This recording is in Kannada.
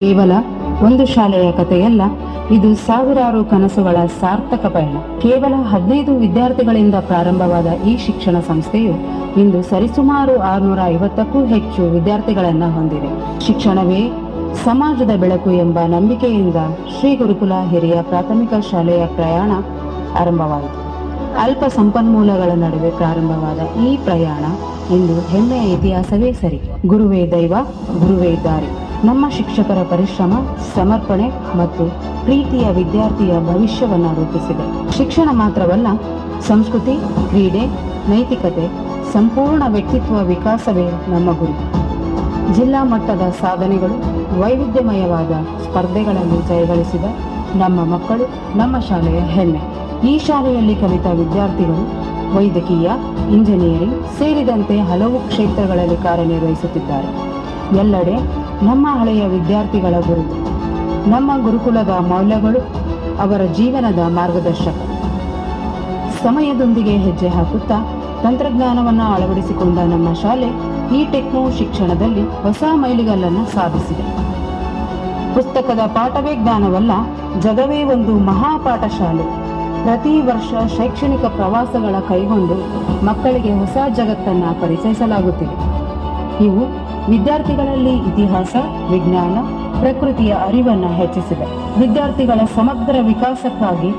ಕೇವಲ ಒಂದು ಶಾಲೆಯ ಕಥೆಯಲ್ಲ, ಇದು ಸಾವಿರಾರು ಕನಸುಗಳ ಸಾರ್ಥಕ ಪಯಣ. ಕೇವಲ 15 ವಿದ್ಯಾರ್ಥಿಗಳಿಂದ ಪ್ರಾರಂಭವಾದ ಈ ಶಿಕ್ಷಣ ಸಂಸ್ಥೆಯು ಇಂದು ಸರಿಸುಮಾರು 650ಕ್ಕೂ ಹೆಚ್ಚು ವಿದ್ಯಾರ್ಥಿಗಳನ್ನ ಹೊಂದಿದೆ. ಶಿಕ್ಷಣವೇ ಸಮಾಜದ ಬೆಳಕು ಎಂಬ ನಂಬಿಕೆಯಿಂದ ಶ್ರೀ ಗುರುಕುಲ ಹಿರಿಯ ಪ್ರಾಥಮಿಕ ಶಾಲೆಯ ಪ್ರಯಾಣ ಆರಂಭವಾಯಿತು. ಅಲ್ಪ ಸಂಪನ್ಮೂಲಗಳ ನಡುವೆ ಪ್ರಾರಂಭವಾದ ಈ ಪ್ರಯಾಣ ಇಂದು ಹೆಮ್ಮೆಯ ಇತಿಹಾಸವೇ ಸರಿ. ಗುರುವೇ ದೈವ, ಗುರುವೇ ದಾರಿ. ನಮ್ಮ ಶಿಕ್ಷಕರ ಪರಿಶ್ರಮ, ಸಮರ್ಪಣೆ ಮತ್ತು ಪ್ರೀತಿಯ ವಿದ್ಯಾರ್ಥಿಯ ಭವಿಷ್ಯವನ್ನು ರೂಪಿಸಿದೆ. ಶಿಕ್ಷಣ ಮಾತ್ರವಲ್ಲ, ಸಂಸ್ಕೃತಿ, ಕ್ರೀಡೆ, ನೈತಿಕತೆ, ಸಂಪೂರ್ಣ ವ್ಯಕ್ತಿತ್ವ ವಿಕಾಸವೇ ನಮ್ಮ ಗುರಿ. ಜಿಲ್ಲಾ ಮಟ್ಟದ ಸಾಧನೆಗಳು, ವೈವಿಧ್ಯಮಯವಾದ ಸ್ಪರ್ಧೆಗಳಲ್ಲಿ ಜಯಗಳಿಸಿದ ನಮ್ಮ ಮಕ್ಕಳು ನಮ್ಮ ಶಾಲೆಯ ಹೆಮ್ಮೆ. ಈ ಶಾಲೆಯಲ್ಲಿ ಕಲಿತ ವಿದ್ಯಾರ್ಥಿಗಳು ವೈದ್ಯಕೀಯ, ಇಂಜಿನಿಯರಿಂಗ್ ಸೇರಿದಂತೆ ಹಲವು ಕ್ಷೇತ್ರಗಳಲ್ಲಿ ಕಾರ್ಯನಿರ್ವಹಿಸುತ್ತಿದ್ದಾರೆ. ಎಲ್ಲೆಡೆ ನಮ್ಮ ಹಳೆಯ ವಿದ್ಯಾರ್ಥಿಗಳ ಗುರುತು, ನಮ್ಮ ಗುರುಕುಲದ ಮೌಲ್ಯಗಳು ಅವರ ಜೀವನದ ಮಾರ್ಗದರ್ಶಕ. ಸಮಯದೊಂದಿಗೆ ಹೆಜ್ಜೆ ಹಾಕುತ್ತಾ ತಂತ್ರಜ್ಞಾನವನ್ನು ಅಳವಡಿಸಿಕೊಂಡ ನಮ್ಮ ಶಾಲೆ ಈ ಟೆಕ್ನೋ ಶಿಕ್ಷಣದಲ್ಲಿ ಹೊಸ ಮೈಲಿಗಲ್ಲನ್ನು ಸಾಧಿಸಿದೆ. ಪುಸ್ತಕದ ಪಾಠವೇ ಜ್ಞಾನವಲ್ಲ, ಜಗವೇ ಒಂದು ಮಹಾಪಾಠ ಶಾಲೆ. ಪ್ರತಿ ವರ್ಷ ಶೈಕ್ಷಣಿಕ ಪ್ರವಾಸಗಳ ಕೈಗೊಂಡು ಮಕ್ಕಳಿಗೆ ಹೊಸ ಜಗತ್ತನ್ನು ಪರಿಚಯಿಸಲಾಗುತ್ತಿದೆ. ಇವು ವಿದ್ಯಾರ್ಥಿಗಳಲ್ಲಿ ಇತಿಹಾಸ, ವಿಜ್ಞಾನ, ಪ್ರಕೃತಿಯ ಅರಿವನ್ನು ಹೆಚ್ಚಿಸಿದೆ. ವಿದ್ಯಾರ್ಥಿಗಳ ಸಮಗ್ರ ವಿಕಾಸಕ್ಕಾಗಿ